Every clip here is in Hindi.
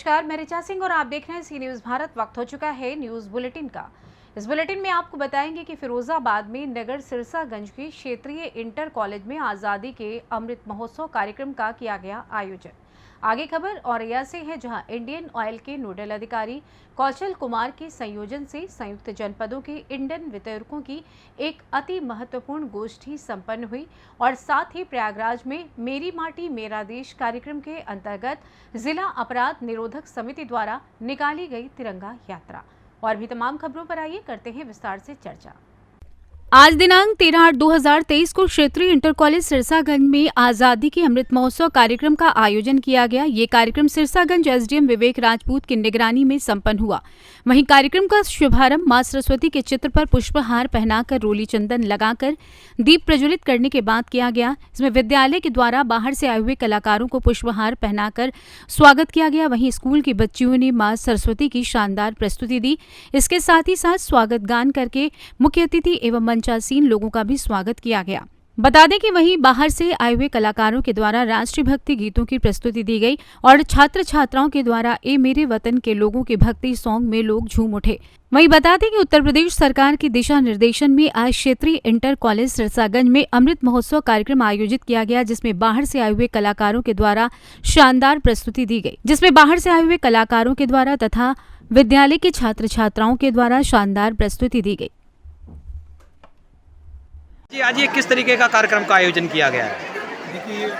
नमस्कार, मैं ऋचा सिंह और आप देख रहे हैं सी न्यूज़ भारत। वक्त हो चुका है न्यूज़ बुलेटिन का। इस बुलेटिन में आपको बताएंगे कि फिरोजाबाद में नगर सिरसागंज के क्षेत्रीय इंटर कॉलेज में आज़ादी के अमृत महोत्सव कार्यक्रम का किया गया आयोजन। आगे खबर औरैया से है, जहां इंडियन ऑयल के नोडल अधिकारी कौशल कुमार के संयोजन से संयुक्त जनपदों के ईंधन वितरकों की एक अति महत्वपूर्ण गोष्ठी संपन्न हुई और साथ ही प्रयागराज में मेरी माटी मेरा देश कार्यक्रम के अंतर्गत जिला अपराध निरोधक समिति द्वारा निकाली गई तिरंगा यात्रा। और भी तमाम खबरों पर आइए करते हैं विस्तार से चर्चा। आज दिनांक 13/8/2023 को क्षेत्रीय इंटर कॉलेज सिरसागंज में आजादी के अमृत महोत्सव कार्यक्रम का आयोजन किया गया। ये कार्यक्रम सिरसागंज एसडीएम विवेक राजपूत की निगरानी में संपन्न हुआ। वहीं कार्यक्रम का शुभारंभ मां सरस्वती के चित्र पर पुष्पहार पहनाकर रोली चंदन लगाकर दीप प्रज्वलित करने के बाद किया गया। इसमें विद्यालय के द्वारा बाहर से आए हुए कलाकारों को पुष्पहार पहनाकर स्वागत किया गया। वहीं स्कूल की बच्चियों ने मां सरस्वती की शानदार प्रस्तुति दी। इसके साथ ही साथ स्वागत गान करके मुख्य अतिथि एवं मंचासीन लोगों का भी स्वागत किया गया। बता दें कि वहीं बाहर से आए हुए कलाकारों के द्वारा राष्ट्रीय भक्ति गीतों की प्रस्तुति दी गई और छात्र छात्राओं के द्वारा ए मेरे वतन के लोगों के भक्ति सॉन्ग में लोग झूम उठे। वहीं बता दें कि उत्तर प्रदेश सरकार के दिशा निर्देशन में आज क्षेत्रीय इंटर कॉलेज सिरसागंज में अमृत महोत्सव कार्यक्रम आयोजित किया गया, जिसमें बाहर से आए हुए कलाकारों के द्वारा शानदार प्रस्तुति दी गई, जिसमें बाहर से आए हुए कलाकारों के द्वारा तथा विद्यालय के छात्र छात्राओं के द्वारा शानदार प्रस्तुति दी गई। जी, आज ये किस तरीके का कार्यक्रम का आयोजन किया गया है? देखिए,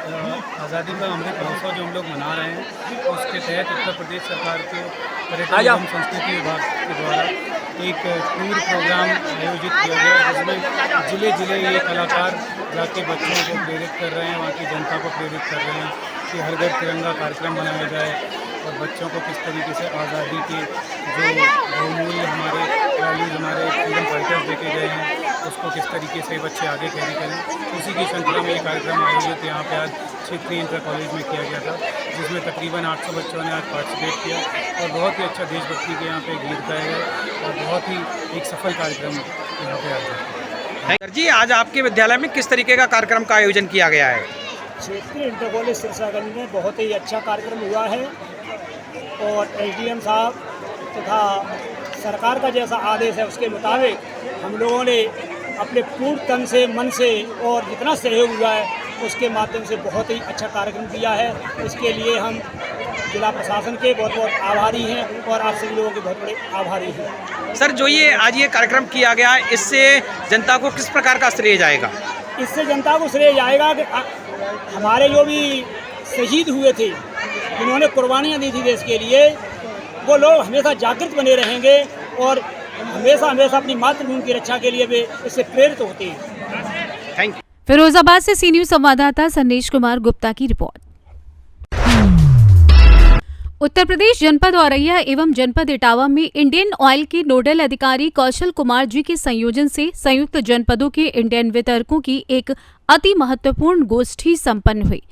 आज़ादी का अमृत महोत्सव जो हम लोग मना रहे हैं, उसके तहत उत्तर प्रदेश सरकार के पर्यटन एवं संस्कृति विभाग के द्वारा एक टूर प्रोग्राम आयोजित किया गया, जिसमें जिले जिले ये कलाकार जाके बच्चों को प्रेरित कर रहे हैं, वहाँ की जनता को प्रेरित कर रहे हैं कि हर घर तिरंगा कार्यक्रम बनाया जाए और बच्चों को किस तरीके से आज़ादी के जो बहुमूल्य हमारे वैल्यूज हमारे फ्रीडम फाइटर्स देखे गए हैं, उसको किस तरीके से बच्चे आगे कैरी करें। उसी की श्रृंखला में ये कार्यक्रम आयोजित यहाँ पे आज क्षेत्रीय इंटर कॉलेज में किया गया था, जिसमें तकरीबन 800 बच्चों ने आज पार्टिसिपेट किया और बहुत ही अच्छा देशभक्ति के यहाँ पे गीत गाए गए और बहुत ही एक सफल कार्यक्रम यहाँ पे आयोजित। सर जी, आज आपके विद्यालय में किस तरीके का कार्यक्रम का आयोजन किया गया है? क्षेत्रीय इंटर कॉलेज सिरसागंज में बहुत ही अच्छा कार्यक्रम हुआ है और एसडीएम साहब तथा सरकार का जैसा आदेश है उसके मुताबिक हम लोगों ने अपने पूर्ण तन से, मन से और जितना सहयोग हुआ है उसके माध्यम से बहुत ही अच्छा कार्यक्रम किया है। इसके लिए हम जिला प्रशासन के बहुत बहुत आभारी हैं और आप सभी लोगों के बहुत बड़े आभारी हैं। सर, जो ये आज ये कार्यक्रम किया गया, इससे जनता को किस प्रकार का श्रेय जाएगा? इससे जनता को श्रेय जाएगा कि हमारे जो भी शहीद हुए थे, जिन्होंने कुर्बानियाँ दी थी देश के लिए, वो लोग हमेशा जागृत बने रहेंगे और हमेशा हमेशा अपनी मातृभूमि की रक्षा के लिए वे इससे प्रेरित होते हैं। Thank you. फिरोजाबाद से सी न्यूज़ संवाददाता संदेश कुमार गुप्ता की रिपोर्ट। उत्तर प्रदेश जनपद औरैया एवं जनपद इटावा में इंडियन ऑयल के नोडल अधिकारी कौशल कुमार जी के संयोजन से संयुक्त जनपदों के इंडियन वितरकों की एक अति महत्वपूर्ण गोष्ठी संपन्न हुई,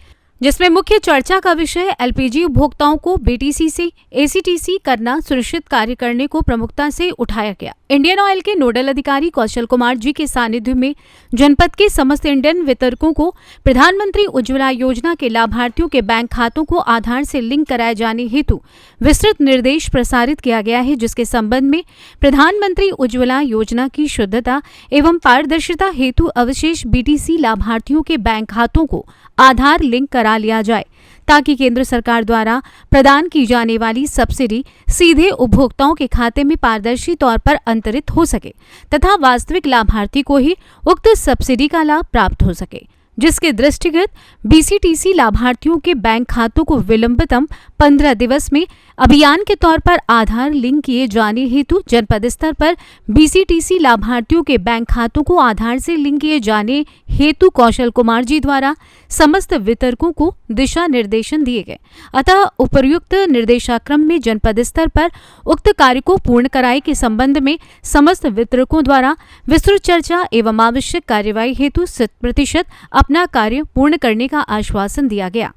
जिसमें मुख्य चर्चा का विषय एलपीजी उपभोक्ताओं को बीटीसी से एसीटीसी करना सुनिश्चित कार्य करने को प्रमुखता से उठाया गया। इंडियन ऑयल के नोडल अधिकारी कौशल कुमार जी के सानिध्य में जनपद के समस्त इंडियन वितरकों को प्रधानमंत्री उज्ज्वला योजना के लाभार्थियों के बैंक खातों को आधार से लिंक कराए जाने हेतु विस्तृत निर्देश प्रसारित किया गया है, जिसके संबंध में प्रधानमंत्री उज्ज्वला योजना की शुद्धता एवं पारदर्शिता हेतु अवशेष बीटीसी लाभार्थियों के बैंक खातों को आधार लिंक करा लिया जाए, ताकि केंद्र सरकार द्वारा प्रदान की जाने वाली सब्सिडी सीधे उपभोक्ताओं के खाते में पारदर्शी तौर पर अंतरित हो सके तथा वास्तविक लाभार्थी को ही उक्त सब्सिडी का लाभ प्राप्त हो सके, जिसके दृष्टिगत बीसीटीसी लाभार्थियों के बैंक खातों को विलंबितम 15 दिवस में अभियान के तौर पर आधार लिंक किए जाने हेतु जनपद स्तर पर बीसीटीसी लाभार्थियों के बैंक खातों को आधार से लिंक किए जाने हेतु कौशल कुमार जी द्वारा समस्त वितरकों को दिशा निर्देशन दिए गए। अतः उपर्युक्त निर्देशाक्रम में जनपद स्तर पर उक्त कार्य को पूर्ण कराई के संबंध में समस्त वितरकों द्वारा विस्तृत चर्चा एवं आवश्यक कार्यवाही हेतु 100% अपना कार्य पूर्ण करने का आश्वासन दिया गया।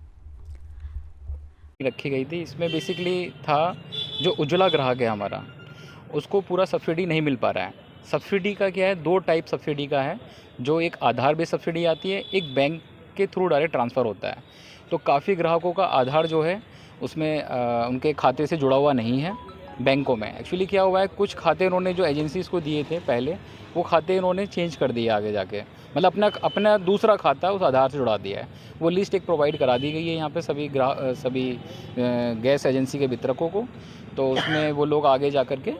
रखी गई थी। इसमें बेसिकली था जो उज्ज्वला ग्राहक है हमारा, उसको पूरा सब्सिडी नहीं मिल पा रहा है। सब्सिडी का क्या है, 2 टाइप सब्सिडी का है, जो एक आधार बेस्ड सब्सिडी आती है, एक बैंक के थ्रू डायरेक्ट ट्रांसफ़र होता है। तो काफ़ी ग्राहकों का आधार जो है उसमें उनके खाते से जुड़ा हुआ नहीं है बैंकों में। एक्चुअली क्या हुआ है, कुछ खाते उन्होंने जो एजेंसीज़ को दिए थे पहले, वो खाते उन्होंने चेंज कर दिए आगे जाके, मतलब अपना दूसरा खाता उस आधार से जुड़ा दिया है। वो लिस्ट एक प्रोवाइड करा दी गई है यहाँ पे सभी गैस एजेंसी के वितरकों को। तो उसमें वो लोग आगे जा कर के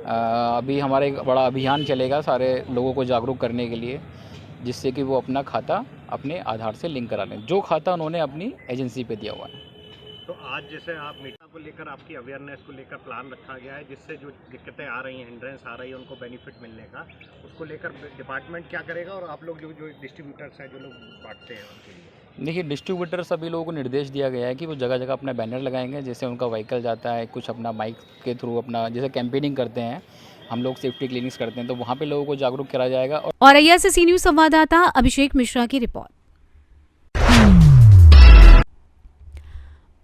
अभी हमारा एक बड़ा अभियान चलेगा सारे लोगों को जागरूक करने के लिए, जिससे कि वो अपना खाता अपने आधार से लिंक करा लें, जो खाता उन्होंने अपनी एजेंसी पे दिया हुआ है। तो आज जैसे आप मीडिया को लेकर आपकी अवेयरनेस को लेकर प्लान रखा गया है, जिससे जो दिक्कतें आ रही हैं, हिंड्रेंस आ रही है, उनको बेनिफिट मिलने का, उसको लेकर डिपार्टमेंट क्या करेगा और आप लोग जो डिस्ट्रीब्यूटर्स हैं जो लोग बांटते हैं उनके लिए? देखिए, डिस्ट्रीब्यूटर सभी लोगों को निर्देश दिया गया है कि वो जगह जगह अपना बैनर लगाएंगे, जैसे उनका व्हीकल जाता है, कुछ अपना माइक के थ्रू अपना जैसे कैंपेनिंग करते हैं हम लोग, सेफ्टी क्लिनिक्स करते हैं, तो वहाँ पे लोगों को जागरूक करा जाएगा। औरैया से सी न्यूज़ संवाददाता अभिषेक मिश्रा की रिपोर्ट।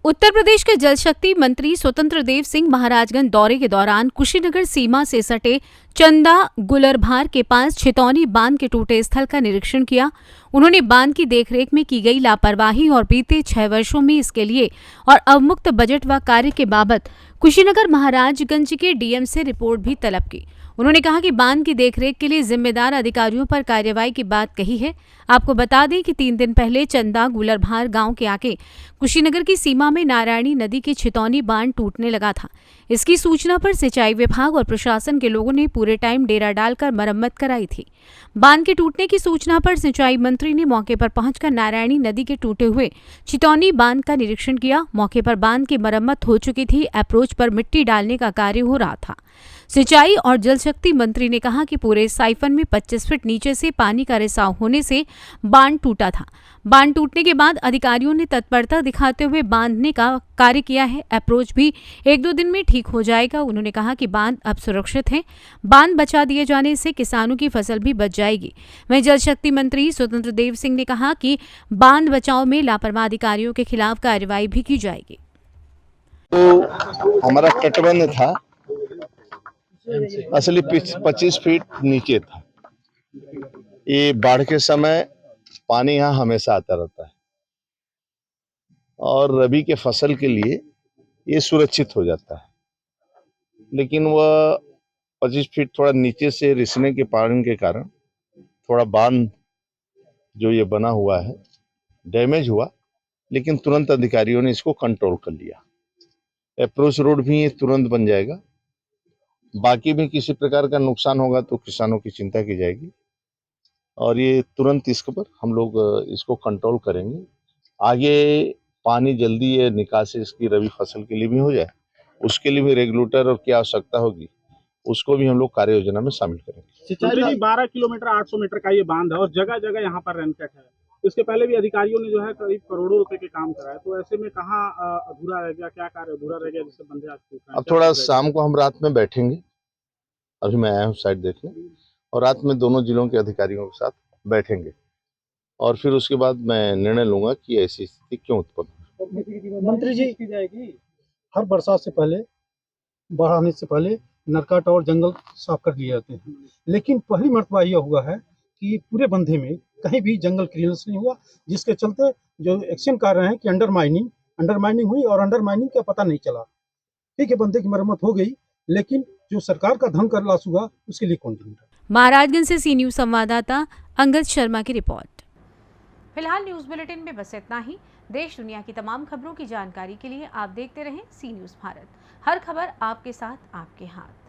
उत्तर प्रदेश के जल शक्ति मंत्री स्वतंत्र देव सिंह महाराजगंज दौरे के दौरान कुशीनगर सीमा से सटे चंदा गुलरभार के पास छितौनी बांध के टूटे स्थल का निरीक्षण किया। उन्होंने बांध की देखरेख में की गई लापरवाही और बीते 6 वर्षों में इसके लिए और अवमुक्त बजट व कार्य के बाबत कुशीनगर महाराजगंज के डीएम से रिपोर्ट भी तलब की। उन्होंने कहा कि बांध की देखरेख के लिए जिम्मेदार अधिकारियों पर कार्रवाई की बात कही है। आपको बता दें कि 3 दिन पहले चंदा गुलरभार गांव के आगे कुशीनगर की सीमा में नारायणी नदी के छितौनी बांध टूटने लगा था। इसकी सूचना पर सिंचाई विभाग और प्रशासन के लोगों ने पूरे टाइम डेरा डालकर मरम्मत कराई थी। बांध के टूटने की सूचना पर सिंचाई मंत्री ने मौके पर पहुंचकर नारायणी नदी के टूटे हुए छितौनी बांध का निरीक्षण किया। मौके पर बांध की मरम्मत हो चुकी थी। अप्रोच पर मिट्टी डालने का कार्य हो रहा था। सिंचाई और जल शक्ति मंत्री ने कहा कि पूरे साइफन में 25 फीट नीचे से पानी का रिसाव होने से बांध टूटा था। बांध टूटने के बाद अधिकारियों ने तत्परता दिखाते हुए बांधने का कार्य किया है। अप्रोच भी 1-2 दिन में ठीक हो जाएगा। उन्होंने कहा कि बांध अब सुरक्षित है। बांध बचा दिए जाने से किसानों की फसल भी बच जाएगी। वहीं जल शक्ति मंत्री स्वतंत्र देव सिंह ने कहा कि बांध बचाव में लापरवाह अधिकारियों के खिलाफ कार्रवाई भी की जाएगी। तो हमारा तटबंध था, असली 25 फीट नीचे था। ये बाढ़ के समय पानी यहाँ हमेशा आता रहता है और रबी के फसल के लिए ये सुरक्षित हो जाता है, लेकिन वह 25 फीट थोड़ा नीचे से रिसने के पानी के कारण थोड़ा बांध जो ये बना हुआ है डैमेज हुआ, लेकिन तुरंत अधिकारियों ने इसको कंट्रोल कर लिया। अप्रोच रोड भी ये तुरंत बन जाएगा। बाकी भी किसी प्रकार का नुकसान होगा तो किसानों की चिंता की जाएगी और ये तुरंत इसके पर हम लोग इसको कंट्रोल करेंगे। आगे पानी जल्दी ये निकासी इसकी रबी फसल के लिए भी हो जाए, उसके लिए भी रेगुलेटर और क्या आवश्यकता होगी उसको भी हम लोग कार्य योजना में शामिल करेंगे। सिंचाई 12 किलोमीटर 800 मीटर का ये बांध है और जगह जगह यहाँ पर रेनकट है। इसके पहले भी अधिकारियों ने जो है करीब करोड़ों रुपए के काम कराए, तो ऐसे में कहाँ अधूरा रह गया, क्या कार्य अधूरा रह गया जिससे बंदे आज टूट रहे हैं? अब थोड़ा शाम को हम रात में बैठेंगे, अभी मैं आया हूँ साइड देखने, और रात में दोनों जिलों के अधिकारियों के साथ बैठेंगे और फिर उसके बाद मैं निर्णय लूंगा कि ऐसी स्थिति क्यों उत्पन्न। मंत्री जी की जाएगी, हर बरसात से पहले, बाढ़ आने से पहले नरकट और जंगल साफ कर लिए जाते हैं, लेकिन पहली मर्तबा यह हुआ है कि पूरे बंधे में कहीं भी जंगल क्लियरेंस नहीं हुआ, जिसके चलते जो एक्शन कर रहे हैं कि अंडरमाइनिंग हुई और अंडरमाइनिंग का पता नहीं चला। ठीक है, बंधे की मरम्मत हो गई, लेकिन जो सरकार का धन कर लॉस हुआ उसके लिए कौन जिम्मेदार? महाराजगंज से सी न्यूज़ संवाददाता अंगद शर्मा की रिपोर्ट। फिलहाल न्यूज़ बुलेटिन में बस इतना ही। देश दुनिया की तमाम खबरों की जानकारी के लिए आप देखते रहें सी न्यूज़ भारत। हर खबर आपके साथ, आपके हाथ।